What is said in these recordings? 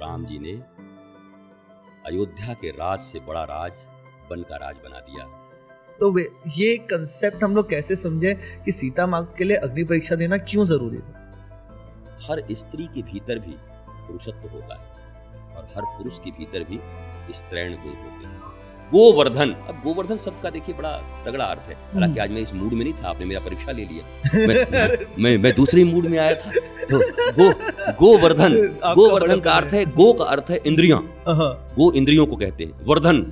राम जी ने अयोध्या के राज से बड़ा राज वन का राज बना दिया। तो ये कंसेप्ट हम लोग कैसे समझे कि सीता माँ के लिए अग्नि परीक्षा देना क्यों जरूरी था? हर स्त्री के भीतर भी पुरुषत्व होता है और हर पुरुष के भीतर भी स्त्रैण गुण होते हैं। गोवर्धन, अब गोवर्धन शब्द का देखिए बड़ा तगड़ा अर्थ है। हालांकि आज मैं इस मूड में नहीं था, आपने मेरा परीक्षा ले लिया। मैं दूसरे मूड में आया था। तो गोवर्धन का अर्थ है, गो का अर्थ है इंद्रियां। गो इंद्रियों को कहते हैं। वर्धन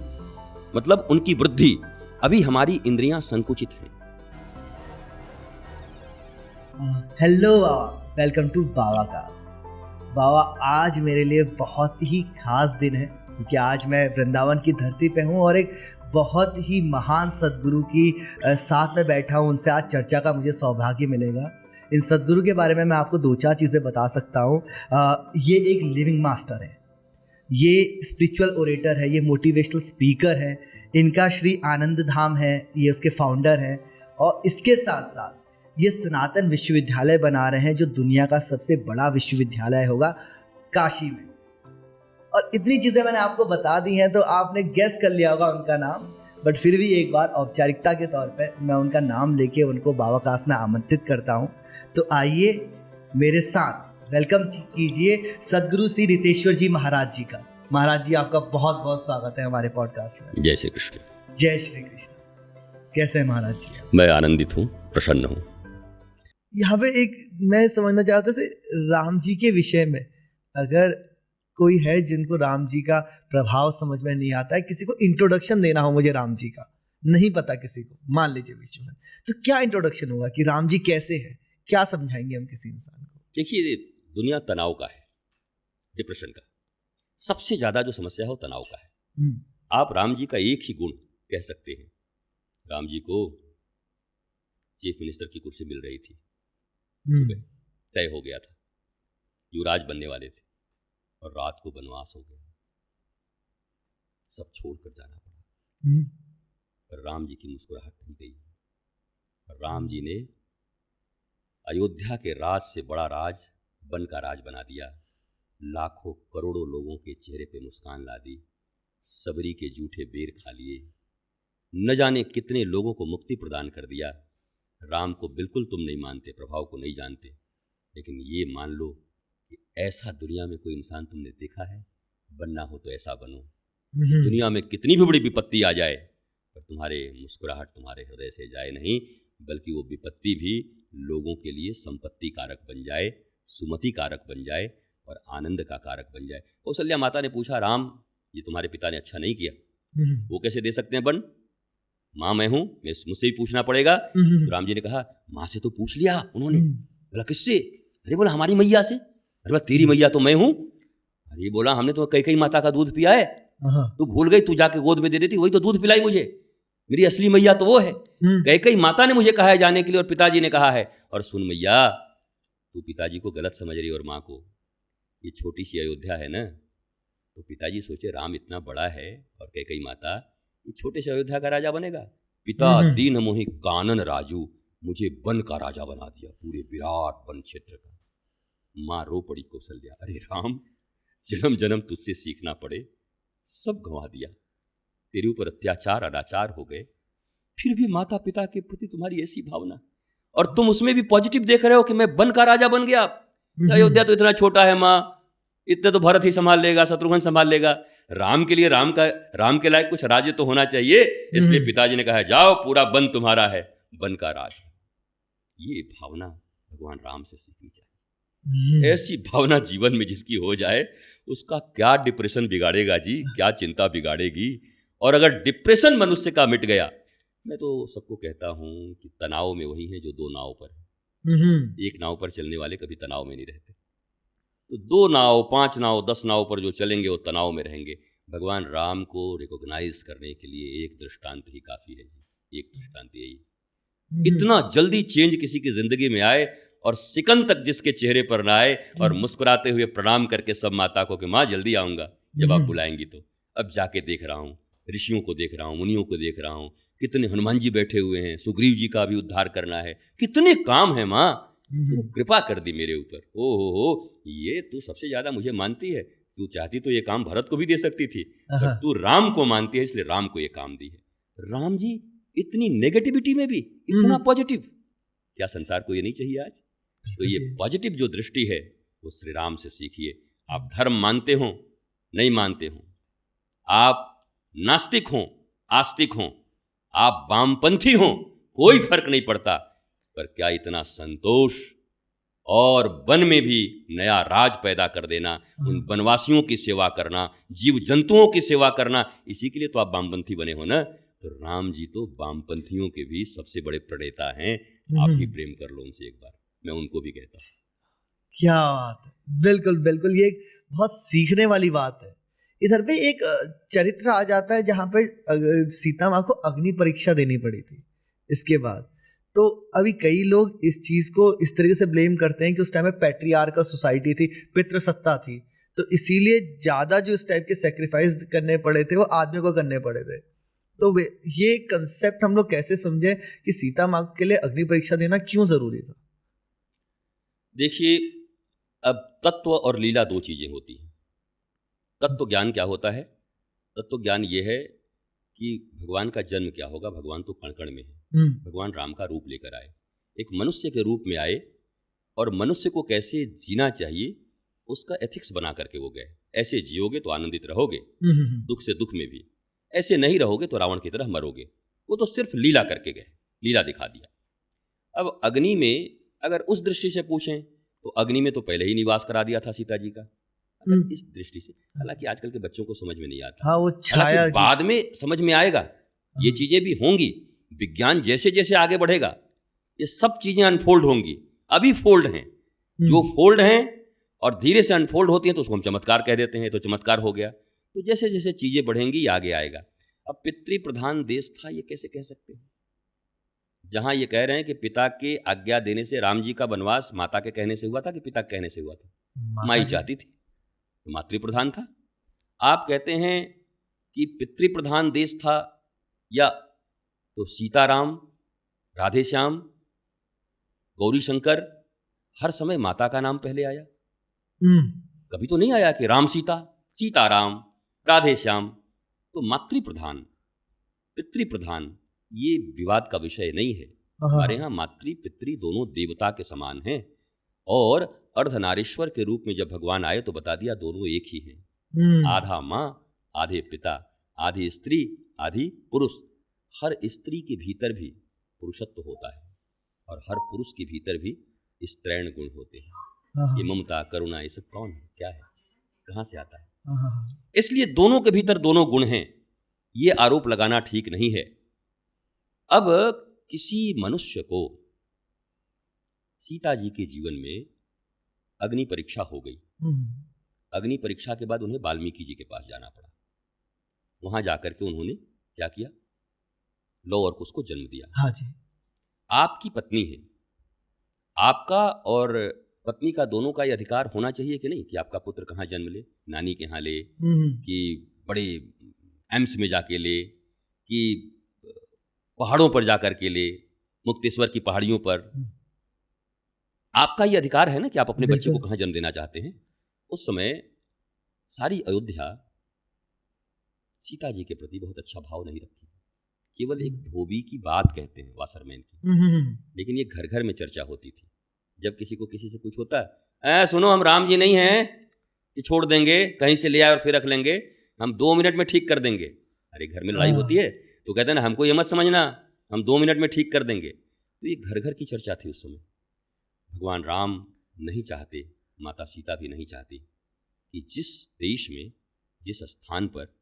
मतलब उनकी वृद्धि। अभी हमारी इंद्रियां संकुचित हैं। हेलो बाबा, वेलकम टू बाबा कास्ट। बाबा, आज मेरे लिए बहुत ही खास दिन है क्योंकि आज मैं वृंदावन की धरती पे हूँ और एक बहुत ही महान सद्गुरु की साथ में बैठा हूँ। उनसे आज चर्चा का मुझे सौभाग्य मिलेगा। इन सद्गुरु के बारे में मैं आपको 2-4 चीज़ें बता सकता हूँ। ये एक लिविंग मास्टर है, ये स्पिरिचुअल ओरेटर है, ये मोटिवेशनल स्पीकर है। इनका श्री आनंद धाम है, ये उसके फाउंडर हैं। और इसके साथ साथ ये सनातन विश्वविद्यालय बना रहे हैं जो दुनिया का सबसे बड़ा विश्वविद्यालय होगा काशी में। और इतनी चीज़ें मैंने आपको बता दी हैं तो आपने गेस कर लिया होगा उनका नाम, बट फिर भी एक बार औपचारिकता के तौर पे मैं उनका नाम लेके उनको बाबा कास्ट में आमंत्रित करता हूँ। तो आइए मेरे साथ वेलकम कीजिए सद्गुरु श्री रितेश्वर जी महाराज जी का। महाराज जी, आपका बहुत बहुत स्वागत है हमारे पॉडकास्ट में। जय श्री कृष्ण। जय श्री कृष्ण। कैसे हैं महाराज जी? मैं आनंदित हूँ, प्रसन्न हूँ। यहाँ पे एक मैं समझना चाहता था राम जी के विषय में, अगर कोई है जिनको राम जी का प्रभाव समझ में नहीं आता है, किसी को इंट्रोडक्शन देना हो मुझे राम जी का, नहीं पता किसी को, मान लीजिए विश्व में, तो क्या इंट्रोडक्शन होगा कि राम जी कैसे हैं? क्या समझाएंगे हम किसी इंसान को? देखिए, दुनिया तनाव का है, डिप्रेशन का। सबसे ज्यादा जो समस्या है वो तनाव का है। आप राम जी का एक ही गुण कह सकते हैं। राम जी को चीफ मिनिस्टर की कुर्सी मिल रही थी, सुबह तय हो गया था, युवराज बनने वाले थे, और रात को वनवास हो गया, सब छोड़कर जाना पड़ा। पर राम जी की मुस्कुराहट नहीं गई। राम जी ने अयोध्या के राज से बड़ा राज वन का राज बना दिया। लाखों करोड़ों लोगों के चेहरे पे मुस्कान ला दी। सबरी के जूठे बेर खा लिए। न जाने कितने लोगों को मुक्ति प्रदान कर दिया। राम को बिल्कुल तुम नहीं मानते, प्रभाव को नहीं जानते, लेकिन ये मान लो कि ऐसा दुनिया में कोई इंसान तुमने देखा है? बनना हो तो ऐसा बनो। दुनिया में कितनी भी बड़ी विपत्ति आ जाए पर तुम्हारे मुस्कुराहट तुम्हारे हृदय से जाए नहीं, बल्कि वो विपत्ति भी लोगों के लिए संपत्ति कारक बन जाए, सुमति कारक बन जाए और आनंद का कारक बन जाए। कौशल्या माता ने पूछा, राम ये तुम्हारे पिता ने अच्छा नहीं किया, वो कैसे दे सकते हैं वन? माँ मैं हूँ, मुझसे भी पूछना पड़ेगा। तो राम जी ने कहा, माँ से तो पूछ लिया उन्होंने। बोला किससे? अरे बोला हमारी मैया से। अरे बोला तेरी मैया तो मैं हूँ। अरे बोला हमने तो कई माता का दूध पिया है, तू भूल गई, तू जाके गोद में दे देती, वही तो दूध पिलाई मुझे। मेरी असली मैया तो वो है। कई माता ने मुझे कहा है जाने के लिए और पिताजी ने कहा है। और सुन मैया, तू पिताजी को गलत समझ रही और माँ को। ये छोटी सी अयोध्या है ना, तो पिताजी सोचे राम इतना बड़ा है और कई माता, ये छोटे से अयोध्या का राजा बनेगा। पिता दीन मोहि कानन राजू, मुझे वन का राजा बना दिया, पूरे विराट वन क्षेत्र का। माँ रो पड़ी कौशल्या, अरे राम जन्म जन्म तुझसे सीखना पड़े, सब गंवा दिया, तेरे ऊपर अत्याचार अनाचार हो गए, फिर भी माता पिता के प्रति तुम्हारी ऐसी भावना, और तुम उसमें भी पॉजिटिव देख रहे हो कि मैं वन का राजा बन गया। अयोध्या तो इतना छोटा है माँ, इतने तो भरत ही संभाल लेगा, शत्रुघ्न संभाल लेगा। राम के लिए राम के लायक कुछ राज्य तो होना चाहिए। इसलिए पिताजी ने कहा, जाओ पूरा वन तुम्हारा है, वन का राज। ये भावना भगवान राम से सीखनी चाहिए। ऐसी भावना जीवन में जिसकी हो जाए, उसका क्या डिप्रेशन बिगाड़ेगा जी, क्या चिंता बिगाड़ेगी। और अगर डिप्रेशन मनुष्य का मिट गया, मैं तो सबको कहता हूं कि तनाव में वही है जो दो नाव पर है। एक नाव पर चलने वाले कभी तनाव में नहीं रहते, तो 2 नाव 5 नाव 10 नाव पर जो चलेंगे वो तनाव में रहेंगे। भगवान राम को रिकॉग्नाइज करने के लिए एक दृष्टांत ही काफी है जी, एक दृष्टांत यही। इतना जल्दी चेंज किसी की जिंदगी में आए और सिकंद तक जिसके चेहरे पर ना आए, और मुस्कुराते हुए प्रणाम करके सब माता को कि माँ जल्दी आऊँगा जब आप बुलाएंगी। तो अब जाके देख रहा हूँ, ऋषियों को देख रहा हूँ, मुनियों को देख रहा हूँ, कितने हनुमान जी बैठे हुए हैं, सुग्रीव जी का भी उद्धार करना है, कितने काम है माँ, कृपा कर दी मेरे ऊपर। ओ हो, ये तू सबसे ज्यादा मुझे मानती है, तू चाहती तो ये काम भरत को भी दे सकती थी, पर तू राम को मानती है इसलिए राम को ये काम दी है। राम जी इतनी नेगेटिविटी में भी इतना पॉजिटिव, क्या संसार को ये नहीं चाहिए आज? तो ये पॉजिटिव जो दृष्टि है वो श्री राम से सीखिए। आप धर्म मानते हो नहीं मानते हो, आप नास्तिक हो आस्तिक हो, आप वामपंथी हो, कोई फर्क नहीं पड़ता, पर क्या इतना संतोष और वन में भी नया राज पैदा कर देना, उन वनवासियों की सेवा करना, जीव जंतुओं की सेवा करना, इसी के लिए तो आप वामपंथी बने हो ना। तो राम जी तो वामपंथियों के भी सबसे बड़े प्रणेता हैं। आप भी प्रेम कर लो उनसे एक बार, मैं उनको भी कहता हूँ। क्या बात है, बिल्कुल बिल्कुल, ये एक बहुत सीखने वाली बात है। इधर पे एक चरित्र आ जाता है जहाँ पे सीता माँ को अग्नि परीक्षा देनी पड़ी थी इसके बाद। तो अभी कई लोग इस चीज़ को इस तरीके से ब्लेम करते हैं कि उस टाइम में पैट्रियार्कल सोसाइटी थी, पितृसत्ता थी, तो इसीलिए ज़्यादा जो इस टाइप के सेक्रीफाइस करने पड़े थे वो आदमियों को करने पड़े थे। तो ये कंसेप्ट हम लोग कैसे समझे कि सीता माँ के लिए अग्नि परीक्षा देना क्यों ज़रूरी था? देखिए, अब तत्व और लीला दो चीज़ें होती हैं। तत्व ज्ञान क्या होता है? तत्व ज्ञान ये है कि भगवान का जन्म क्या होगा। भगवान तो कण कण में है। भगवान राम का रूप लेकर आए, एक मनुष्य के रूप में आए, और मनुष्य को कैसे जीना चाहिए उसका एथिक्स बना करके वो गए। ऐसे जियोगे तो आनंदित रहोगे, दुख से दुख में भी, ऐसे नहीं रहोगे तो रावण की तरह मरोगे। वो तो सिर्फ लीला करके गए, लीला दिखा दिया। अब अग्नि में अगर उस दृष्टि से पूछें तो अग्नि में तो पहले ही निवास करा दिया था सीता जी का। अगर इस दृष्टि से, हालांकि आजकल के बच्चों को समझ में नहीं आता, हाँ, वो छाया बाद में समझ में आएगा, ये चीजें भी होंगी। विज्ञान जैसे जैसे आगे बढ़ेगा ये सब चीजें अनफोल्ड होंगी। अभी फोल्ड हैं, जो फोल्ड हैं और धीरे से अनफोल्ड होती हैं तो उसको हम चमत्कार कह देते हैं, तो चमत्कार हो गया। तो जैसे जैसे चीजें बढ़ेंगी ये आगे आएगा। अब पितृ प्रधान देश था, ये कैसे कह सकते हैं? जहां ये कह रहे हैं कि पिता के आज्ञा देने से राम जी का वनवास माता के कहने से हुआ था कि पिता के कहने से हुआ था? माई चाहती थी, तो मातृ प्रधान था। आप कहते हैं कि पितृ प्रधान देश था, या तो सीताराम, राधे श्याम, गौरी शंकर, हर समय माता का नाम पहले आया। कभी तो नहीं आया कि राम सीता, सीताराम, राधे श्याम। तो मातृ प्रधान पितृ प्रधान ये विवाद का विषय नहीं है। हमारे यहाँ मातृ पितृ दोनों देवता के समान हैं, और अर्धनारीश्वर के रूप में जब भगवान आए तो बता दिया दोनों एक ही हैं। आधा माँ आधे पिता, आधी स्त्री आधी पुरुष। हर स्त्री के भीतर भी पुरुषत्व होता है, और हर पुरुष के भीतर भी स्त्रैण गुण होते हैं। ये ममता करुणा ये सब कौन है, क्या है, कहाँ से आता है? इसलिए दोनों के भीतर दोनों गुण हैं। ये आरोप लगाना ठीक नहीं है। अब किसी मनुष्य को सीता जी के जीवन में अग्नि परीक्षा हो गई। अग्नि परीक्षा के बाद उन्हें वाल्मीकि जी के पास जाना पड़ा। वहां जाकर के उन्होंने क्या किया? लौ और कुश को जन्म दिया। हाँ जी। आपकी पत्नी है, आपका और पत्नी का दोनों का ये अधिकार होना चाहिए कि नहीं कि आपका पुत्र कहाँ जन्म ले, नानी के यहाँ ले, कि बड़े एम्स में जाके ले, कि पहाड़ों पर जाकर के ले, मुक्तेश्वर की पहाड़ियों पर। आपका ये अधिकार है ना कि आप अपने बच्चे को कहाँ जन्म देना चाहते हैं। उस समय सारी अयोध्या सीता जी के प्रति बहुत अच्छा भाव नहीं रखती। केवल एक धोबी की बात कहते हैं, वासरमैन की, लेकिन ये घर घर में चर्चा होती थी। जब किसी को किसी से कुछ होता है, सुनो हम राम जी नहीं हैं कि छोड़ देंगे, कहीं से ले आए और फिर रख लेंगे, हम 2 मिनट में ठीक कर देंगे। अरे घर में लड़ाई होती है तो कहते हैं ना, हमको ये मत समझना, हम 2 मिनट में ठीक कर देंगे। तो ये घर घर की चर्चा थी उस समय। भगवान राम नहीं चाहते, माता सीता भी नहीं चाहती कि जिस देश में, जिस स्थान पर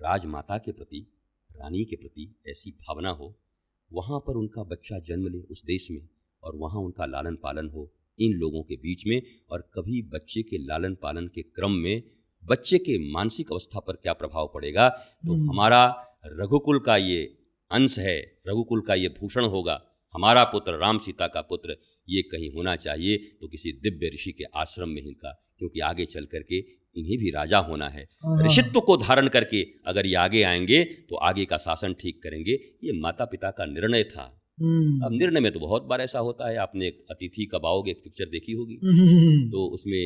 राजमाता के प्रति, रानी के प्रति ऐसी भावना हो, वहाँ पर उनका बच्चा जन्म ले उस देश में, और वहाँ उनका लालन पालन हो इन लोगों के बीच में। और कभी बच्चे के लालन पालन के क्रम में बच्चे के मानसिक अवस्था पर क्या प्रभाव पड़ेगा, तो हमारा रघुकुल का ये अंश है, रघुकुल का ये भूषण होगा, हमारा पुत्र राम सीता का पुत्र, ये कहीं होना चाहिए तो किसी दिव्य ऋषि के आश्रम में इनका, क्योंकि आगे चल करके इन्हें भी राजा होना है। ऋषित्व को धारण करके अगर ये आगे आएंगे तो आगे का शासन ठीक करेंगे। ये माता पिता का निर्णय था, अब निर्णय में तो बहुत बार ऐसा होता है, आपने एक अतिथि कब आओगे एक पिक्चर देखी होगी, तो उसमें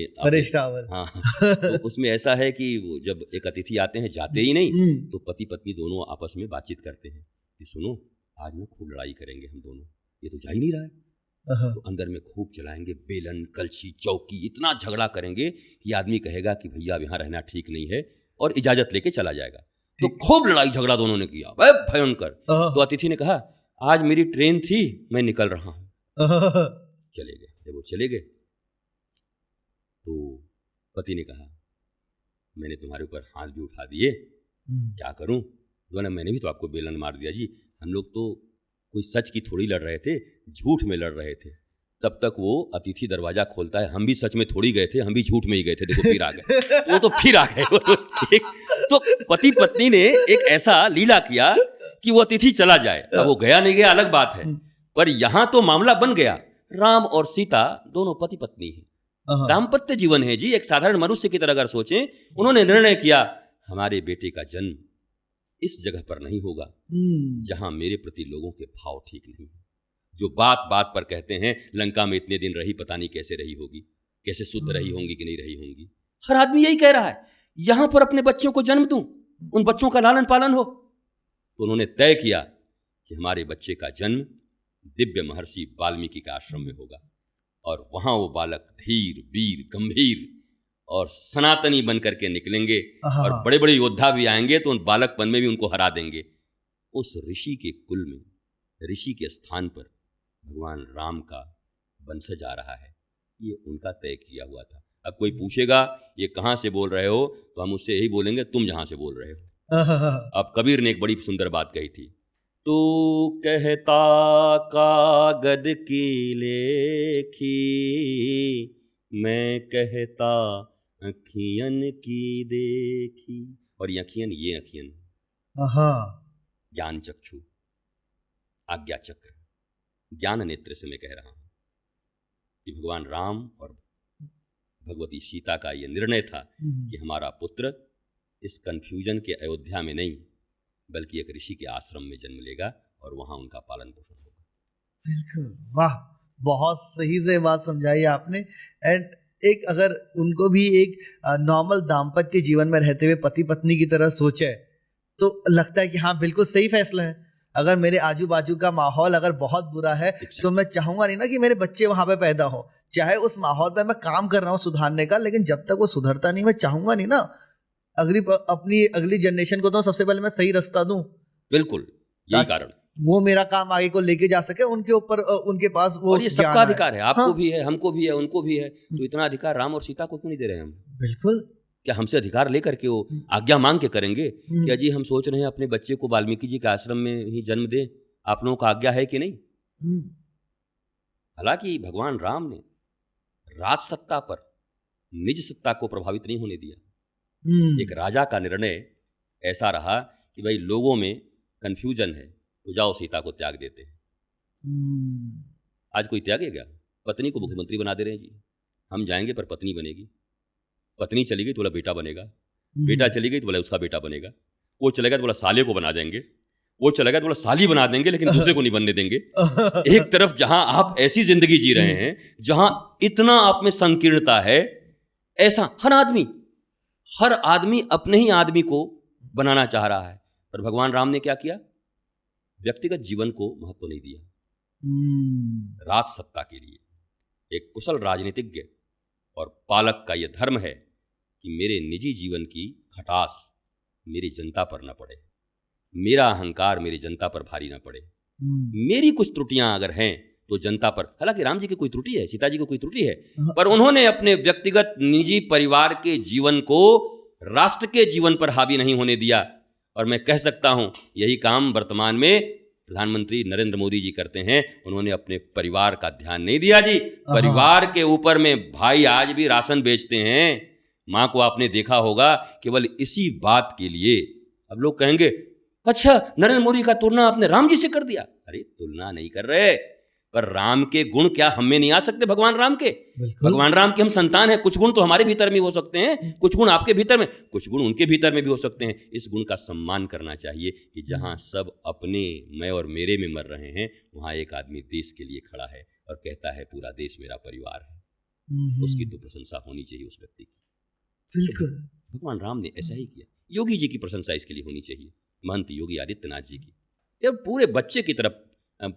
हाँ तो उसमें ऐसा है कि वो जब एक अतिथि आते हैं जाते ही नहीं, तो पति पत्नी दोनों आपस में बातचीत करते हैं कि सुनो आज ना खूब लड़ाई करेंगे हम दोनों, ये तो जा ही नहीं रहा है, तो अंदर में खूब चलाएंगे बेलन कलछी चौकी, इतना झगड़ा करेंगे कि आदमी कहेगा कि भैया अब यहाँ रहना ठीक नहीं है और इजाजत लेके चला जाएगा। तो खूब लड़ाई झगड़ा दोनों ने किया, भयंकर। तो अतिथि ने कहा आज मेरी ट्रेन थी, मैं निकल रहा हूँ। चले गए। जब वो चले गए तो पति ने कहा मैंने तुम्हारे ऊपर हाथ भी उठा दिए, क्या करूं? बोला मैंने भी तो आपको बेलन मार दिया जी, हम लोग तो कोई सच की थोड़ी लड़ रहे थे, झूठ में लड़ रहे थे। तब तक वो अतिथि दरवाजा खोलता है, हम भी सच में थोड़ी गए थे, हम भी झूठ में ही गए थे, देखो फिर आ गए। वो तो फिर आ गए। वो तो पति पत्नी ने एक ऐसा लीला किया कि वो अतिथि चला जाए। अब वो गया नहीं गया अलग बात है, पर यहाँ तो मामला बन गया। राम और सीता दोनों पति पत्नी हैं, दाम्पत्य जीवन है जी। एक साधारण मनुष्य की तरह अगर सोचें, उन्होंने निर्णय किया हमारे बेटे का जन्म इस जगह पर नहीं होगा जहां मेरे प्रति लोगों के भाव ठीक नहीं है। जो बात बात पर कहते हैं लंका में इतने दिन रही, पता नहीं कैसे रही होगी, कैसे शुद्ध रही होंगी कि नहीं रही होंगी। हर आदमी यही कह रहा है यहां पर अपने बच्चों को जन्म दूं, उन बच्चों का लालन पालन हो। तो उन्होंने तय किया कि हमारे बच्चे का जन्म दिव्य महर्षि वाल्मीकि के आश्रम में होगा, और वहां वो बालक धीर वीर गंभीर और सनातनी बन करके निकलेंगे, और बड़े बड़े योद्धा भी आएंगे तो उन बालकपन में भी उनको हरा देंगे। उस ऋषि के कुल में, ऋषि के स्थान पर भगवान राम का वंशज आ रहा है, ये उनका तय किया हुआ था। अब कोई पूछेगा ये कहाँ से बोल रहे हो, तो हम उससे यही बोलेंगे तुम जहाँ से बोल रहे हो। अब कबीर ने एक बड़ी सुंदर बात कही थी, तू कहता कागद की लेखी, मैं कहता अखियन की देखी। और ये अखियन, ये अखियन ज्ञान चक्षु, आज्ञा चक्र, ज्ञान नेत्र से मैं कह रहा हूं कि भगवान राम और भगवती सीता का ये निर्णय था कि हमारा पुत्र इस कंफ्यूजन के अयोध्या में नहीं बल्कि एक ऋषि के आश्रम में जन्म लेगा और वहां उनका पालन पोषण होगा। बिल्कुल, वाह, बहुत सही से बात समझाई आपने। एंड एक अगर उनको भी एक नॉर्मल दाम्पत्य जीवन में रहते हुए पति पत्नी की तरह सोचे तो लगता है कि हाँ बिल्कुल सही फैसला है। अगर मेरे आजू बाजू का माहौल अगर बहुत बुरा है तो मैं चाहूंगा नहीं ना कि मेरे बच्चे वहां पे पैदा हो, चाहे उस माहौल पे मैं काम कर रहा हूँ सुधारने का, लेकिन जब तक वो सुधरता नहीं मैं चाहूंगा नहीं ना अपनी अगली जनरेशन को तो सबसे पहले मैं सही रास्ता दूं। बिल्कुल, यही कारण वो मेरा काम आगे को लेके जा सके, उनके ऊपर उनके पास वो, और ये सबका अधिकार है, आपको भी है, हमको भी है, उनको भी है। तो इतना अधिकार राम और सीता को क्यों नहीं दे रहे हम? बिल्कुल, क्या हमसे अधिकार लेकर के वो आज्ञा मांग के करेंगे? क्या जी हम सोच रहे हैं अपने बच्चे को वाल्मीकि जी के आश्रम में ही जन्म दें, आप लोगों का आज्ञा है कि नहीं? हालांकि भगवान राम ने राज सत्ता पर निज सत्ता को प्रभावित नहीं होने दिया। एक राजा का निर्णय ऐसा रहा कि भाई लोगों में कंफ्यूजन है तो जाओ सीता को त्याग देते हैं। आज कोई त्यागेगा? पत्नी को मुख्यमंत्री बना दे रहे हैं जी, हम जाएंगे पर पत्नी बनेगी, पत्नी चली गई तो बोला बेटा बनेगा, बेटा चली गई तो बोला उसका बेटा बनेगा, वो चलेगा तो बोला साले को बना देंगे, वो चलेगा तो बोला साली बना देंगे, लेकिन दूसरे को नहीं बनने देंगे। एक तरफ जहां आप ऐसी जिंदगी जी रहे हैं जहां इतना आप में संकीर्णता है, ऐसा हर आदमी अपने ही आदमी को बनाना चाह रहा है। पर भगवान राम ने क्या किया? व्यक्तिगत जीवन को महत्व नहीं दिया, राज सत्ता के लिए। एक कुशल राजनीतिज्ञ और पालक का यह धर्म है कि मेरे निजी जीवन की खटास मेरी जनता पर न पड़े, मेरा अहंकार मेरी जनता पर भारी न पड़े, मेरी कुछ त्रुटियां अगर हैं तो जनता पर। हालांकि राम जी की कोई त्रुटि है, सीता जी को कोई त्रुटि है, पर उन्होंने अपने व्यक्तिगत निजी परिवार के जीवन को राष्ट्र के जीवन पर हावी नहीं होने दिया। और मैं कह सकता हूं यही काम वर्तमान में प्रधानमंत्री नरेंद्र मोदी जी करते हैं। उन्होंने अपने परिवार का ध्यान नहीं दिया जी। परिवार के ऊपर में भाई आज भी राशन बेचते हैं, माँ को आपने देखा होगा केवल इसी बात के लिए। अब लोग कहेंगे अच्छा नरेंद्र मोदी का तुलना आपने राम जी से कर दिया। अरे तुलना नहीं कर रहे, पर राम के गुण क्या हम में नहीं आ सकते? भगवान राम के, बिल्कुल। भगवान राम के हम संतान हैं, कुछ गुण तो हमारे भीतर में हो सकते हैं, कुछ गुण आपके भीतर में, कुछ गुण उनके भीतर में भी हो सकते हैं। इस गुण का सम्मान करना चाहिए कि जहाँ सब अपने मैं और मेरे में मर रहे हैं, वहाँ एक आदमी देश के लिए खड़ा है और कहता है पूरा देश मेरा परिवार है। उसकी तो प्रशंसा होनी चाहिए उस व्यक्ति की। बिल्कुल। भगवान राम ने ऐसा ही किया। योगी जी की प्रशंसा इसके लिए होनी चाहिए, महंत योगी आदित्यनाथ जी की। जब पूरे बच्चे की तरफ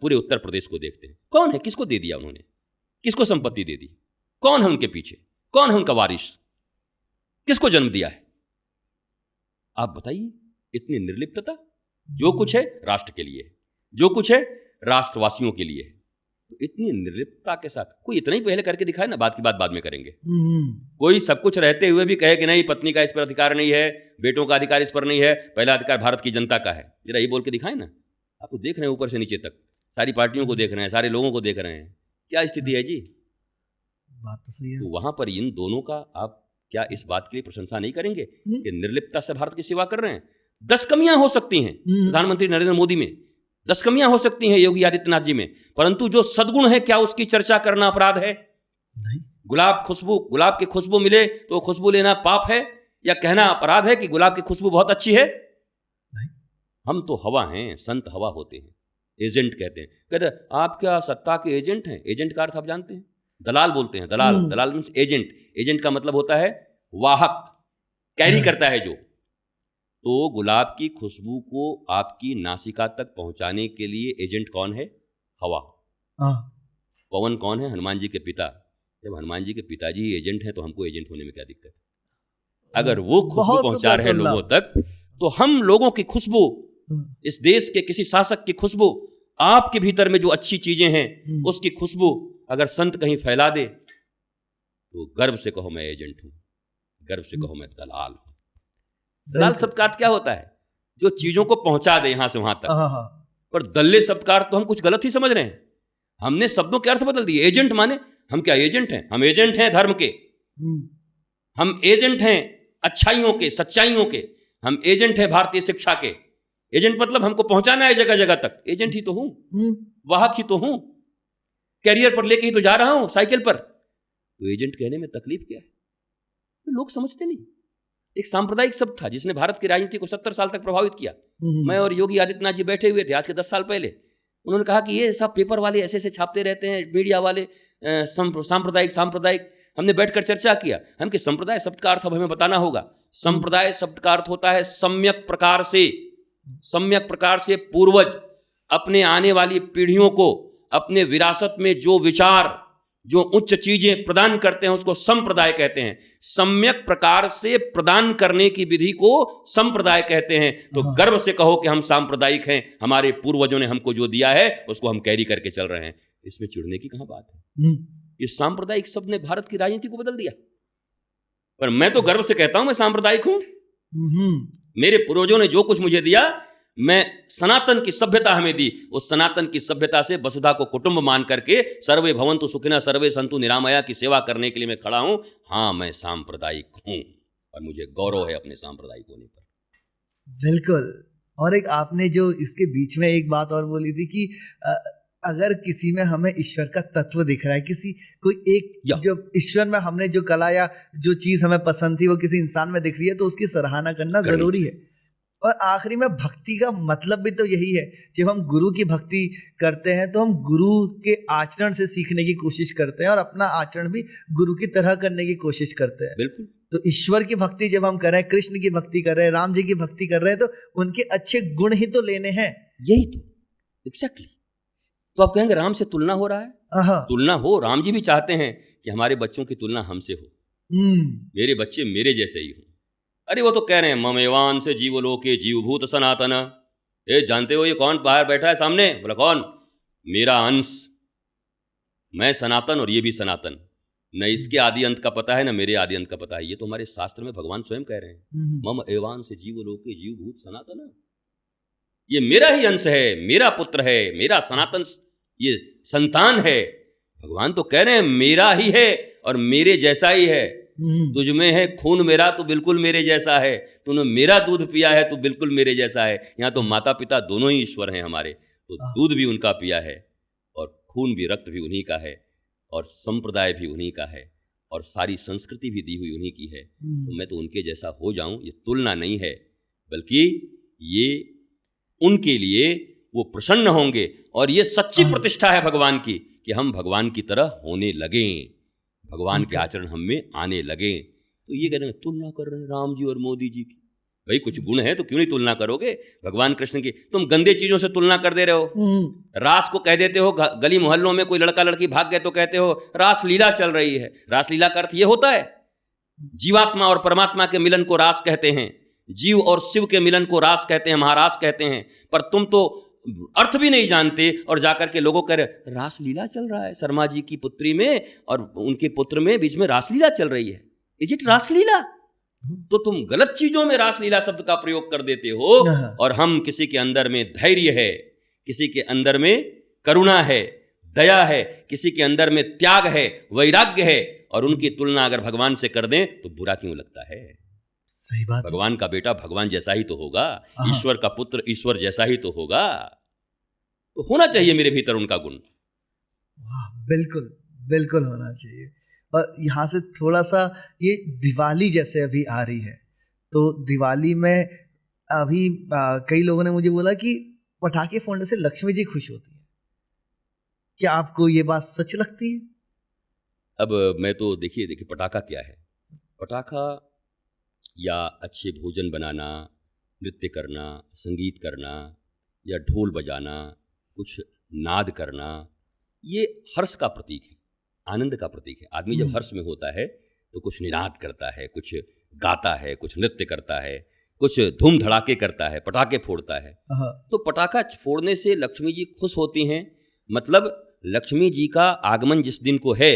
पूरे उत्तर प्रदेश को देखते हैं, कौन है, किसको दे दिया उन्होंने, किसको संपत्ति दे दी, कौन है उनके पीछे, कौन है उनका वारिस, किसको जन्म दिया है? आप बताइए। इतनी निर्लिप्तता। जो कुछ है राष्ट्र के लिए, जो कुछ है राष्ट्रवासियों के लिए। तो इतनी निर्लिप्तता के साथ कोई इतना ही पहले करके दिखाए ना, बात की बात बाद में करेंगे। कोई सब कुछ रहते हुए भी कहे कि नहीं, पत्नी का इस पर अधिकार नहीं है, बेटों का अधिकार इस पर नहीं है, पहला अधिकार भारत की जनता का है। जरा ये बोल के दिखाए ना। आप तो देख रहे हैं ऊपर से नीचे तक, सारी पार्टियों को देख रहे हैं, सारे लोगों को देख रहे हैं, क्या स्थिति है जी? बात तो सही है। तो वहां पर इन दोनों का आप क्या इस बात के लिए प्रशंसा नहीं करेंगे कि निर्लिप्तता से भारत की सेवा कर रहे हैं? 10 कमियां हो सकती हैं प्रधानमंत्री नरेंद्र मोदी में, 10 कमियां हो सकती हैं योगी आदित्यनाथ जी में, परंतु जो सद्गुण है, क्या उसकी चर्चा करना अपराध है? नहीं। गुलाब की खुशबू मिले तो खुशबू लेना पाप है, या कहना अपराध है कि गुलाब की खुशबू बहुत अच्छी है? नहीं। हम तो हवा हैं, संत हवा होते हैं, एजेंट कहते हैं। कहते आप क्या सत्ता के एजेंट हैं? एजेंट का अर्थ आप जानते हैं? दलाल बोलते हैं, दलाल। दलाल मीन्स एजेंट। एजेंट का मतलब होता है वाहक, कैरी करता है जो। तो गुलाब की खुशबू को आपकी नासिका तक पहुंचाने के लिए एजेंट कौन है? हवा। पवन कौन है? हनुमान जी के पिता। जब हनुमान जी के पिताजी एजेंट हैं तो हमको एजेंट होने में क्या दिक्कत? अगर वो खुशबू पहुंचा रहे हैं लोगों तक, तो हम लोगों की खुशबू, इस देश के किसी शासक की खुशबू, आपके भीतर में जो अच्छी चीजें हैं उसकी खुशबू अगर संत कहीं फैला दे, तो गर्व से कहो मैं एजेंट हूं, गर्व से कहो मैं दलाल हूं। दलाल शब्द का अर्थ क्या होता है? जो चीजों को पहुंचा दे यहां से वहां तक। पर दल्ले शब्द का अर्थ तो हम कुछ गलत ही समझ रहे हैं। हमने शब्दों के अर्थ बदल दिए। एजेंट माने हम क्या एजेंट हैं? हम एजेंट हैं धर्म के, हम एजेंट हैं अच्छाइयों के, सच्चाइयों के, हम एजेंट हैं भारतीय शिक्षा के। एजेंट मतलब हमको पहुंचाना है जगह जगह तक। एजेंट ही तो हूं, वाहक ही तो हूं, कैरियर पर लेके ही तो जा रहा हूं, साइकिल पर। तो एजेंट कहने में तकलीफ क्या है? तो लोग समझते नहीं। एक सांप्रदायिक शब्द था जिसने भारत की राजनीति को 70 साल तक प्रभावित किया। मैं और योगी आदित्यनाथ जी बैठे हुए थे आज के 10 साल पहले। उन्होंने कहा कि ये सब पेपर वाले ऐसे ऐसे छापते रहते हैं, मीडिया वाले सांप्रदायिक। हमने बैठकर चर्चा किया, हम कि संप्रदाय शब्द का अर्थ अब हमें बताना होगा। संप्रदाय शब्द का अर्थ होता है सम्यक प्रकार से पूर्वज अपने आने वाली पीढ़ियों को अपने विरासत में जो विचार, जो उच्च चीजें प्रदान करते हैं उसको संप्रदाय कहते हैं। सम्यक प्रकार से प्रदान करने की विधि को संप्रदाय कहते हैं। तो गर्व से कहो कि हम सांप्रदायिक हैं, हमारे पूर्वजों ने हमको जो दिया है उसको हम कैरी करके चल रहे हैं। इसमें चिढ़ने की कहां बात है? ये सांप्रदायिक शब्द ने भारत की राजनीति को बदल दिया। पर मैं तो गर्व से कहता हूं मैं सांप्रदायिक हूं। मेरे पूर्वजों ने जो कुछ मुझे दिया, मैं सनातन की सभ्यता हमें दी, उस सनातन की सभ्यता से वसुधा को कुटुंब मान करके सर्वे भवन्तु सुखिनः सर्वे सन्तु निरामया की सेवा करने के लिए मैं खड़ा हूं। हाँ, मैं सांप्रदायिक हूं और मुझे गौरव है अपने सांप्रदायिक होने पर। बिल्कुल। और एक आपने जो इसके बीच में एक बात और बोली थी कि अगर किसी में हमें ईश्वर का तत्व दिख रहा है, किसी कोई एक जो ईश्वर में हमने जो कला या जो चीज हमें पसंद थी वो किसी इंसान में दिख रही है, तो उसकी सराहना करना जरूरी है। और आखिरी में भक्ति का मतलब भी तो यही है। जब हम गुरु की भक्ति करते हैं तो हम गुरु के आचरण से सीखने की कोशिश करते हैं और अपना आचरण भी गुरु की तरह करने की कोशिश करते हैं। बिल्कुल। तो ईश्वर की भक्ति जब हम कर रहे हैं, कृष्ण की भक्ति कर रहे हैं, राम जी की भक्ति कर रहे हैं, तो उनके अच्छे गुण ही तो लेने हैं। यही तो एग्जैक्टली। तो आप कहेंगे राम से तुलना हो रहा है? तुलना हो, राम जी भी चाहते हैं कि हमारे बच्चों की तुलना हमसे हो, मेरे बच्चे मेरे जैसे ही हो। अरे वो तो कह रहे हैं ममेवान से जीवलोके जीवभूत सनातन। ये जानते हो ये कौन बाहर बैठा है सामने? बोला कौन? मेरा अंश, मैं सनातन और ये भी सनातन। न इसके आदि अंत का पता है न मेरे आदि अंत का पता है। ये तो हमारे शास्त्र में भगवान स्वयं कह रहे हैं, मम एवान से जीवलोके जीवभूत सनातन। ये मेरा ही अंश है, मेरा पुत्र है, मेरा सनातन ये संतान है। भगवान तो कह रहे हैं मेरा ही है और मेरे जैसा ही है। तुझ में है खून मेरा तो बिल्कुल मेरे जैसा है, तूने मेरा दूध पिया है तो बिल्कुल मेरे जैसा है। यहाँ तो माता पिता दोनों ही ईश्वर हैं हमारे, तो दूध भी उनका पिया है और खून भी रक्त भी उन्हीं का है और संप्रदाय भी उन्हीं का है और सारी संस्कृति भी दी हुई उन्हीं की है। तो मैं तो उनके जैसा हो जाऊं, ये तुलना नहीं है, बल्कि ये उनके लिए वो प्रसन्न होंगे और ये सच्ची प्रतिष्ठा है भगवान की कि हम भगवान की तरह होने लगें, भगवान के आचरण हम में आने लगें। तो ये कह रहे हैं तुलना कर रहे हैं राम जी और मोदी जी की। भाई कुछ गुण है तो क्यों नहीं तुलना करोगे भगवान कृष्ण की? तुम गंदे चीजों से तुलना कर दे रहे हो। रास को कह देते हो, गली मोहल्लों में कोई लड़का लड़की भाग गए तो कहते हो रास लीला चल रही है। रास लीला का अर्थ ये होता है, जीवात्मा और परमात्मा के मिलन को रास कहते हैं, जीव और शिव के मिलन को रास कहते हैं, महारास कहते हैं। पर तुम तो अर्थ भी नहीं जानते और जाकर के लोगों कह रहे रास लीला चल रहा है, शर्मा जी की पुत्री में और उनके पुत्र में बीच में रास लीला चल रही है। इज इट रासलीला? तो तुम गलत चीजों में रासलीला शब्द का प्रयोग कर देते हो। और हम किसी के अंदर में धैर्य है, किसी के अंदर में करुणा है, दया है, किसी के अंदर में त्याग है, वैराग्य है, और उनकी तुलना अगर भगवान से कर दें तो बुरा क्यों लगता है? सही बात। भगवान का बेटा भगवान जैसा ही तो होगा, ईश्वर का पुत्र ईश्वर जैसा ही तो होगा। तो होना चाहिए मेरे भीतर उनका गुण। वाह, बिल्कुल बिल्कुल होना चाहिए। और यहाँ से थोड़ा सा ये दिवाली जैसे अभी आ रही है, तो दिवाली में अभी कई लोगों ने मुझे बोला कि पटाखे फोड़ने से लक्ष्मी जी खुश होती है। क्या आपको ये बात सच लगती है? अब मैं तो देखिए पटाखा क्या है? पटाखा या अच्छे भोजन बनाना, नृत्य करना, संगीत करना या ढोल बजाना, कुछ नाद करना, ये हर्ष का प्रतीक है, आनंद का प्रतीक है। आदमी जब हर्ष में होता है तो कुछ निनाद करता है, कुछ गाता है, कुछ नृत्य करता है, कुछ धूम धड़ाके करता है, पटाखे फोड़ता है। तो पटाखा फोड़ने से लक्ष्मी जी खुश होती हैं। मतलब लक्ष्मी जी का आगमन जिस दिन को है,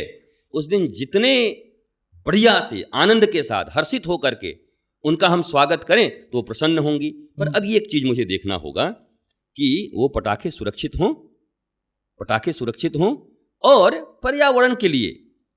उस दिन जितने बढ़िया से आनंद के साथ हर्षित होकर के उनका हम स्वागत करें तो प्रसन्न होंगी। पर अब ये एक चीज़ मुझे देखना होगा कि वो पटाखे सुरक्षित हों, पटाखे सुरक्षित हों। और पर्यावरण के लिए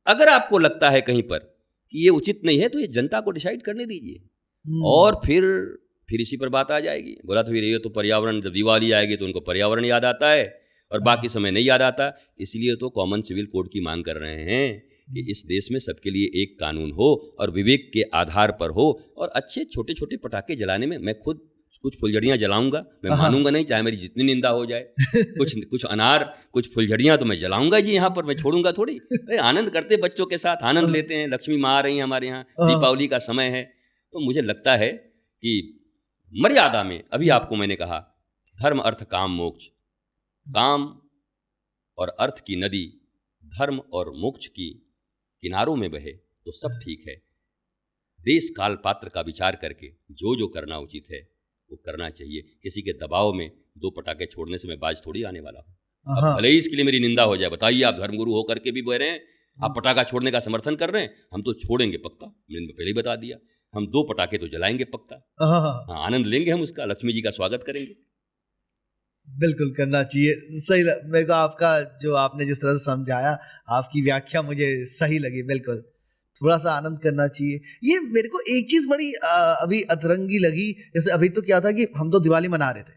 अगर आपको लगता है कहीं पर कि ये उचित नहीं है तो ये जनता को डिसाइड करने दीजिए। और फिर इसी पर बात आ जाएगी। बोला तो फिर ये तो पर्यावरण, जब दिवाली आएगी तो उनको पर्यावरण याद आता है और बाकी समय नहीं याद आता। इसलिए तो कॉमन सिविल कोड की मांग कर रहे हैं कि इस देश में सबके लिए एक कानून हो और विवेक के आधार पर हो। और अच्छे छोटे छोटे पटाखे जलाने में मैं खुद कुछ फुलझड़ियाँ जलाऊंगा, मैं मानूंगा नहीं, चाहे मेरी जितनी निंदा हो जाए। कुछ अनार, कुछ फुलझड़ियाँ तो मैं जलाऊंगा जी, यहाँ पर मैं छोड़ूंगा थोड़ी। आनंद करते बच्चों के साथ, आनंद लेते हैं। लक्ष्मी माँ आ रही हैं हमारे यहाँ, दीपावली का समय है। तो मुझे लगता है कि मर्यादा में, अभी आपको मैंने कहा धर्म अर्थ काम मोक्ष, काम और अर्थ की नदी धर्म और मोक्ष की किनारों में बहे तो सब ठीक है। देश काल पात्र का विचार करके जो करना उचित है वो करना चाहिए। किसी के दबाव में दो पटाखे छोड़ने से मैं बाज थोड़ी आने वाला हूँ। अब भले ही इसके लिए मेरी निंदा हो जाए। बताइए, आप धर्मगुरु होकर के भी बह रहे हैं, आप पटाखा छोड़ने का समर्थन कर रहे हैं। हम तो छोड़ेंगे पक्का, मैंने पहले ही बता दिया। हम 2 पटाखे तो जलाएंगे पक्का। हाँ, आनंद लेंगे हम उसका, लक्ष्मी जी का स्वागत करेंगे। बिल्कुल करना चाहिए। सही मेरे को आपका जो आपने जिस तरह से समझाया, आपकी व्याख्या मुझे सही लगी। बिल्कुल थोड़ा सा आनंद करना चाहिए। ये मेरे को एक चीज़ बड़ी अभी अतरंगी लगी। जैसे अभी तो क्या था कि हम तो दिवाली मना रहे थे,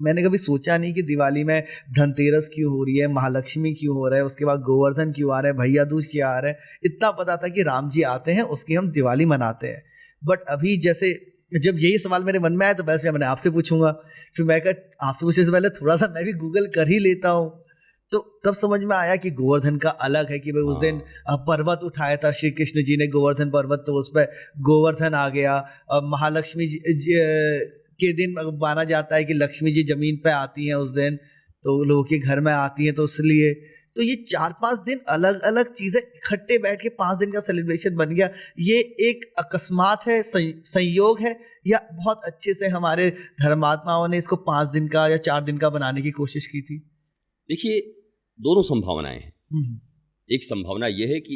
मैंने कभी सोचा नहीं कि दिवाली में धनतेरस क्यों हो रही है, महालक्ष्मी क्यों हो रहा है, उसके बाद गोवर्धन क्यों आ रहा है, भैया दूज क्यों आ रहा है। इतना पता था कि राम जी आते हैं, उसकी हम दिवाली मनाते हैं। बट अभी जैसे जब यही सवाल मेरे मन में आया तो वैसे मैंने आपसे पूछूंगा, फिर मैं कहा आपसे पूछने से पहले थोड़ा सा मैं भी गूगल कर ही लेता हूँ। तो तब समझ में आया कि गोवर्धन का अलग है कि भाई उस दिन पर्वत उठाया था श्री कृष्ण जी ने, गोवर्धन पर्वत, तो उस पर गोवर्धन आ गया। महालक्ष्मी जी के दिन माना जाता है कि लक्ष्मी जी जमीन पे आती हैं उस दिन, तो लोगों के घर में आती हैं, तो इसलिए तो ये 4-5 दिन अलग अलग चीज़ें इकट्ठे बैठ के 5 दिन का सेलिब्रेशन बन गया। ये एक अकस्मात है, संयोग है, या बहुत अच्छे से हमारे धर्मात्माओं ने इसको 5 दिन का या 4 दिन का बनाने की कोशिश की थी? देखिए, दोनों संभावनाएं हैं। एक संभावना यह है कि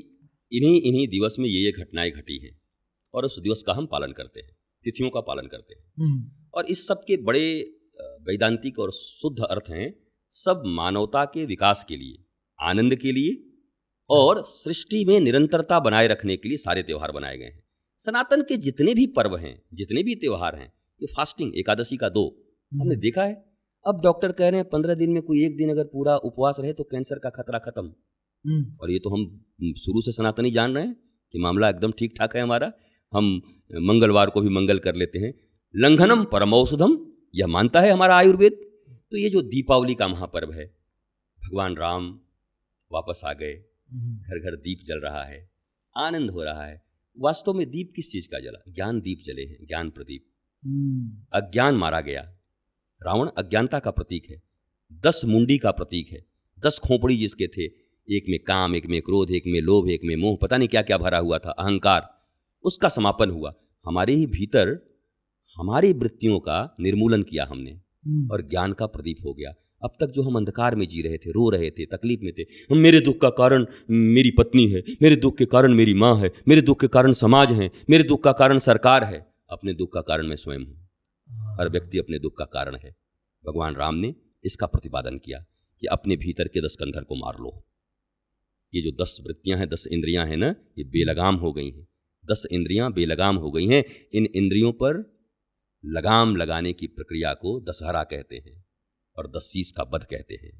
इन्हीं दिवस में ये घटनाएं घटी हैं और उस दिवस का हम पालन करते हैं, तिथियों का पालन करते हैं। और इस सब के बड़े वैदांतिक और शुद्ध अर्थ हैं। सब मानवता के विकास के लिए, आनंद के लिए और सृष्टि में निरंतरता बनाए रखने के लिए सारे त्यौहार बनाए गए हैं। सनातन के जितने भी पर्व हैं, जितने भी त्यौहार हैं, ये फास्टिंग, एकादशी का 2 हमने देखा है। अब डॉक्टर कह रहे हैं 15 दिन में कोई एक दिन अगर पूरा उपवास रहे तो कैंसर का खतरा खत्म। और ये तो हम शुरू से सनातनी जान रहे हैं कि मामला एकदम ठीक ठाक है हमारा। हम मंगलवार को भी मंगल कर लेते हैं। लंघनम परमौषधम, यह मानता है हमारा आयुर्वेद। तो ये जो दीपावली का महापर्व है, भगवान राम वापस आ गए, घर घर दीप जल रहा है, आनंद हो रहा है। वास्तव में दीप किस चीज का जला? ज्ञान दीप जले हैं, ज्ञान प्रदीप। अज्ञान मारा गया। रावण अज्ञानता का प्रतीक है, 10 मुंडी का प्रतीक है, 10 खोपड़ी जिसके थे, एक में काम, एक में क्रोध, एक में लोभ, एक में मोह, पता नहीं क्या क्या भरा हुआ था, अहंकार, उसका समापन हुआ। हमारे ही भीतर हमारी वृत्तियों का निर्मूलन किया हमने और ज्ञान का प्रदीप हो गया। अब तक जो हम अंधकार में जी रहे थे, रो रहे थे, तकलीफ में थे, मेरे दुख का कारण मेरी पत्नी है, मेरे दुख के कारण मेरी माँ है, मेरे दुख के कारण समाज है, मेरे दुख का कारण सरकार है, अपने दुख का कारण मैं स्वयं हूँ। हर व्यक्ति अपने दुख का कारण है। भगवान राम ने इसका प्रतिपादन किया कि अपने भीतर के 10 कंधर को मार लो। ये जो 10 वृत्तियां हैं, 10 इंद्रियां हैं ना, ये बेलगाम हो गई हैं। 10 इंद्रियां बेलगाम हो गई हैं। इन इंद्रियों पर लगाम लगाने की प्रक्रिया को दशहरा कहते हैं और 10 शीश का वध कहते हैं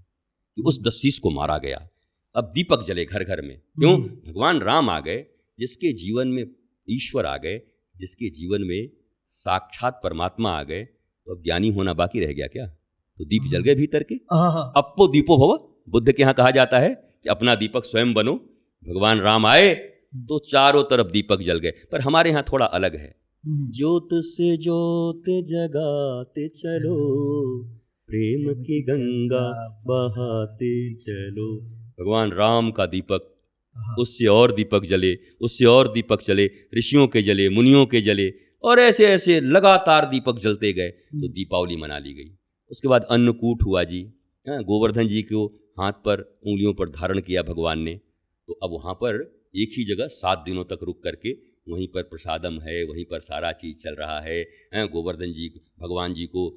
कि उस 10 शीश को मारा गया। अब दीपक जले घर घर में। क्यों? भगवान राम आ गए, जिसके जीवन में ईश्वर आ गए, जिसके जीवन में साक्षात परमात्मा आ गए, तो अब ज्ञानी होना बाकी रह गया क्या? तो दीप जल गए भीतर के। अप्पो दीपो भव, बुद्ध के यहाँ कहा जाता है कि अपना दीपक स्वयं बनो। भगवान राम आए तो चारों तरफ दीपक जल गए। पर हमारे यहाँ थोड़ा अलग है। ज्योत से ज्योत जगाते चलो, प्रेम की गंगा बहाते चलो। भगवान राम का दीपक, उससे और दीपक जले, उससे और दीपक जले, ऋषियों के जले, मुनियों के जले, और ऐसे ऐसे लगातार दीपक जलते गए। तो दीपावली मना ली गई। उसके बाद अन्नकूट हुआ जी। गोवर्धन जी को हाथ पर, उंगलियों पर धारण किया भगवान ने। तो अब वहाँ पर एक ही जगह 7 दिनों तक रुक करके वहीं पर प्रसादम है, वहीं पर सारा चीज़ चल रहा है। गोवर्धन जी, भगवान जी को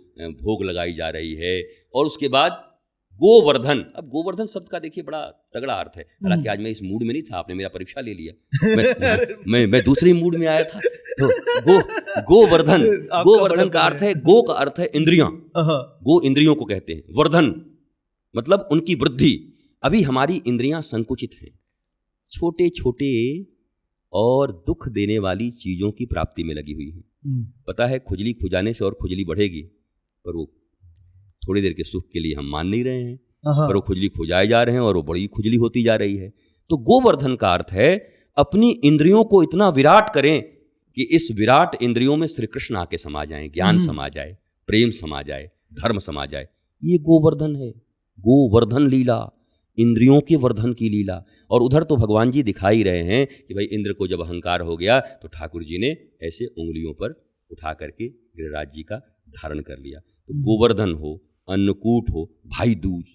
भोग लगाई जा रही है। और उसके बाद गोवर्धन, अब गोवर्धन शब्द का देखिए बड़ा तगड़ा अर्थ है। हालांकि आज मैं इस मूड में नहीं था, आपने मेरा परीक्षा ले लिया। मैं दूसरे मूड में आया था। तो गोवर्धन, गोवर्धन का अर्थ है, गो का अर्थ है इंद्रियां, गो इंद्रियों को कहते हैं। वर्धन मतलब उनकी वृद्धि। अभी हमारी इंद्रियां संकुचित हैं, छोटे छोटे और दुख देने वाली चीजों की प्राप्ति में लगी हुई है। पता है खुजली खुजाने से और खुजली बढ़ेगी, पर वो थोड़ी देर के सुख के लिए हम मान नहीं रहे हैं, पर वो खुजली खुजाए जा रहे हैं और वो बड़ी खुजली होती जा रही है। तो गोवर्धन का अर्थ है अपनी इंद्रियों को इतना विराट करें कि इस विराट इंद्रियों में श्री कृष्ण आके समा जाएं, ज्ञान समा जाए, प्रेम समा जाए, धर्म समा जाए। ये गोवर्धन है, गोवर्धन लीला, इंद्रियों के वर्धन की लीला। और उधर तो भगवान जी दिखा ही रहे हैं कि भाई इंद्र को जब अहंकार हो गया तो ठाकुर जी ने ऐसे उंगलियों पर उठा करके गिरिराज जी का धारण कर लिया। तो गोवर्धन हो, अन्नकूट हो, भाई दूज।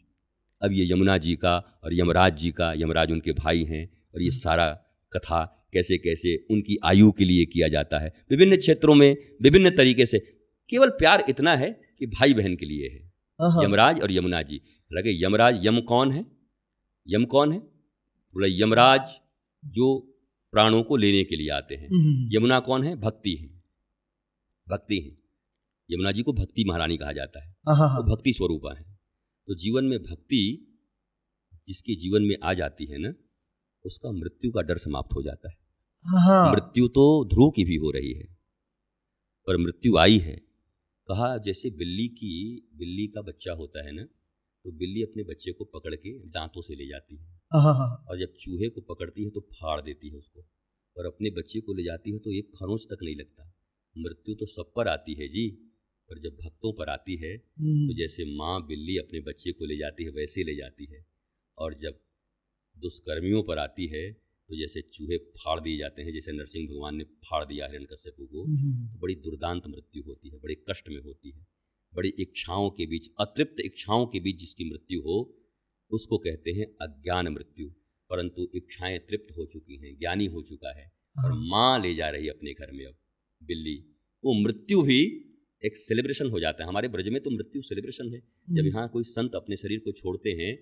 अब ये यमुना जी का और यमराज जी का, यमराज उनके भाई हैं, और ये सारा कथा कैसे कैसे उनकी आयु के लिए किया जाता है विभिन्न क्षेत्रों में विभिन्न तरीके से। केवल प्यार इतना है कि भाई बहन के लिए है, यमराज और यमुना जी। लगे यमराज, यम कौन है? यम कौन है? बोला यमराज जो प्राणों को लेने के लिए आते हैं। यमुना कौन है? भक्ति है, भक्ति है। यमुना जी को भक्ति महारानी कहा जाता है, वो भक्ति स्वरूपा है। तो जीवन में भक्ति जिसके जीवन में आ जाती है ना, उसका मृत्यु का डर समाप्त हो जाता है। मृत्यु तो ध्रुव की भी हो रही है, पर मृत्यु आई है। कहा जैसे बिल्ली का बच्चा होता है ना, तो बिल्ली अपने बच्चे को पकड़ के दांतों से ले जाती है, और जब चूहे को पकड़ती है तो फाड़ देती है उसको, और अपने बच्चे को ले जाती है तो एक खरोंच तक नहीं लगता। मृत्यु तो सब पर आती है जी, पर जब भक्तों पर आती है तो जैसे माँ बिल्ली अपने बच्चे को ले जाती है वैसे ले जाती है, और जब दुष्कर्मियों पर आती है तो जैसे चूहे फाड़ दिए जाते हैं, जैसे नरसिंह भगवान ने फाड़ दिया हिरण्यकश्यप को। तो बड़ी दुर्दांत मृत्यु होती है, बड़े कष्ट में होती है। बड़ी इच्छाओं के बीच, अतृप्त इच्छाओं के बीच जिसकी मृत्यु हो उसको कहते हैं अज्ञान मृत्यु। परंतु इच्छाएं तृप्त हो चुकी हैं, ज्ञानी हो चुका है, और माँ ले जा रही है अपने घर में अब बिल्ली। वो मृत्यु भी एक सेलिब्रेशन हो जाता है। हमारे ब्रज में तो मृत्यु सेलिब्रेशन है। जब यहाँ कोई संत अपने शरीर को छोड़ते हैं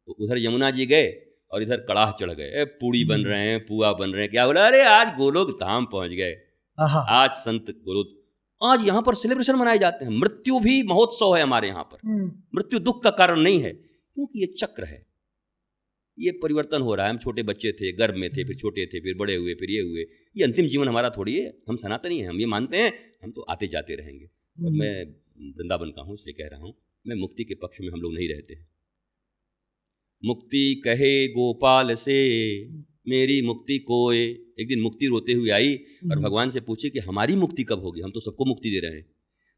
तो उधर यमुना जी गए और इधर कड़ाह चढ़ गए, पूड़ी बन रहे हैं, पुआ बन रहे हैं। क्या बोला? अरे आज गोलोक धाम पहुँच गए, आज संत गोलोक आज यहाँ पर सेलिब्रेशन मनाए जाते हैं। मृत्यु भी महोत्सव है हमारे यहाँ पर। मृत्यु दुख का कारण नहीं है, क्योंकि ये चक्र है, ये परिवर्तन हो रहा है। हम छोटे बच्चे थे, गर्भ में थे, फिर छोटे थे, फिर बड़े हुए, फिर ये हुए। ये अंतिम जीवन हमारा थोड़ी है। हम सनातनी हैं, हम ये मानते हैं हम तो आते जाते रहेंगे। और मैं वृंदावन का हूँ इसलिए कह रहा हूँ, मैं मुक्ति के पक्ष में हम लोग नहीं रहते। मुक्ति कहे गोपाल से मेरी मुक्ति कोय। एक दिन मुक्ति रोते हुए आई और भगवान से पूछी कि हमारी मुक्ति कब होगी, हम तो सबको मुक्ति दे रहे हैं।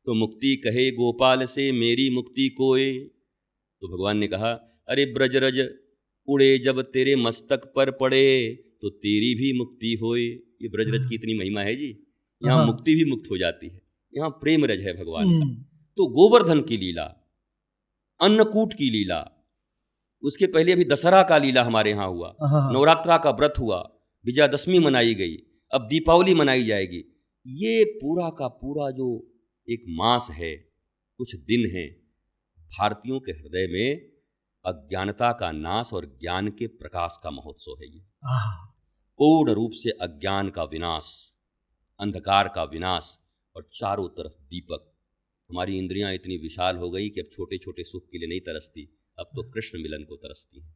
तो मुक्ति कहे गोपाल से मेरी मुक्ति कोय। तो भगवान ने कहा, अरे ब्रजरज उड़े जब तेरे मस्तक पर पड़े तो तेरी भी मुक्ति होए। ये ब्रजरज की इतनी महिमा है जी, यहाँ मुक्ति भी मुक्त हो जाती है, यहाँ प्रेम रज है भगवान का। तो गोवर्धन की लीला, अन्नकूट की लीला, उसके पहले अभी दशहरा का लीला हमारे यहाँ हुआ, नवरात्रा का व्रत हुआ, विजयादशमी मनाई गई, अब दीपावली मनाई जाएगी। ये पूरा का पूरा जो एक मास है, कुछ दिन हैं, भारतीयों के हृदय में अज्ञानता का नाश और ज्ञान के प्रकाश का महोत्सव है। ये पूर्ण रूप से अज्ञान का विनाश, अंधकार का विनाश और चारों तरफ दीपक। हमारी इंद्रियां इतनी विशाल हो गई कि अब छोटे छोटे सुख के लिए नहीं तरसती, अब तो कृष्ण मिलन को तरसती हैं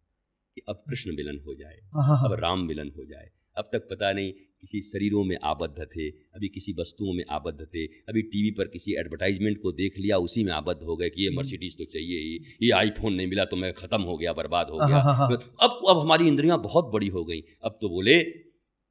कि अब कृष्ण मिलन हो जाए, अब राम मिलन हो जाए। अब तक पता नहीं किसी शरीरों में आबद्ध थे, अभी किसी वस्तुओं में आबद्ध थे, अभी टीवी पर किसी एडवर्टाइजमेंट को देख लिया, उसी में आबद्ध हो गए कि ये मर्सिडीज तो चाहिए ही, ये आईफोन नहीं मिला तो मैं ख़त्म हो गया, बर्बाद हो गया। अब हमारी इंद्रियां बहुत बड़ी हो गई। अब तो बोले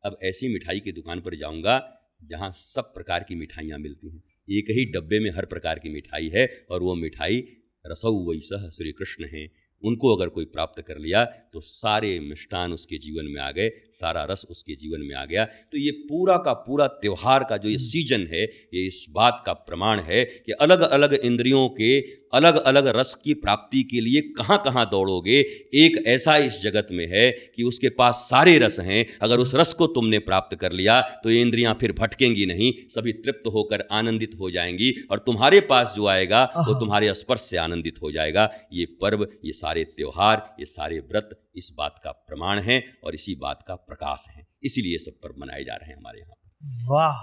अब ऐसी मिठाई की दुकान पर जाऊंगा जहाँ सब प्रकार की मिठाइयाँ मिलती हैं, एक ही डब्बे में हर प्रकार की मिठाई है, और वो मिठाई रसौ वैसह श्री कृष्ण हैं। उनको अगर कोई प्राप्त कर लिया तो सारे मिष्टान उसके जीवन में आ गए, सारा रस उसके जीवन में आ गया। तो ये पूरा का पूरा त्यौहार का जो ये सीजन है, ये इस बात का प्रमाण है कि अलग अलग इंद्रियों के अलग अलग रस की प्राप्ति के लिए कहाँ कहाँ दौड़ोगे। एक ऐसा इस जगत में है कि उसके पास सारे रस हैं। अगर उस रस को तुमने प्राप्त कर लिया तो ये इंद्रियां फिर भटकेंगी नहीं, सभी तृप्त होकर आनंदित हो जाएंगी, और तुम्हारे पास जो आएगा वो तुम्हारे स्पर्श से आनंदित हो जाएगा। ये पर्व, ये सारे त्योहार, ये सारे व्रत इस बात का प्रमाण है और इसी बात का प्रकाश है। इसीलिए सब पर्व मनाए जा रहे हैं हमारे यहाँ पर। वाह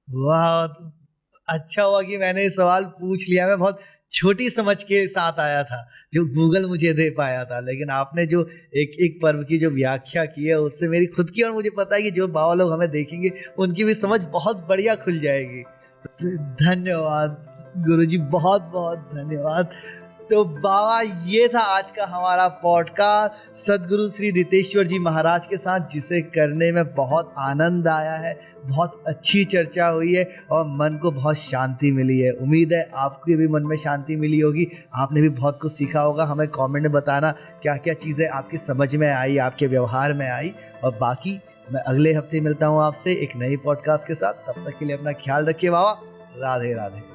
वाह, अच्छा हुआ कि मैंने सवाल पूछ लिया। मैं बहुत छोटी समझ के साथ आया था जो गूगल मुझे दे पाया था, लेकिन आपने जो एक एक पर्व की जो व्याख्या की है उससे मेरी खुद की, और मुझे पता है कि जो बाबा लोग हमें देखेंगे उनकी भी समझ बहुत बढ़िया खुल जाएगी। धन्यवाद गुरुजी, बहुत बहुत धन्यवाद। तो बाबा, ये था आज का हमारा पॉडकास्ट सद्गुरु श्री रितेश्वर जी महाराज के साथ, जिसे करने में बहुत आनंद आया है, बहुत अच्छी चर्चा हुई है और मन को बहुत शांति मिली है। उम्मीद है आपको भी मन में शांति मिली होगी, आपने भी बहुत कुछ सीखा होगा। हमें कमेंट में बताना क्या क्या चीज़ें आपकी समझ में आई, आपके व्यवहार में आई। और बाकी मैं अगले हफ्ते मिलता हूँ आपसे एक नई पॉडकास्ट के साथ। तब तक के लिए अपना ख्याल रखिए बाबा। राधे राधे।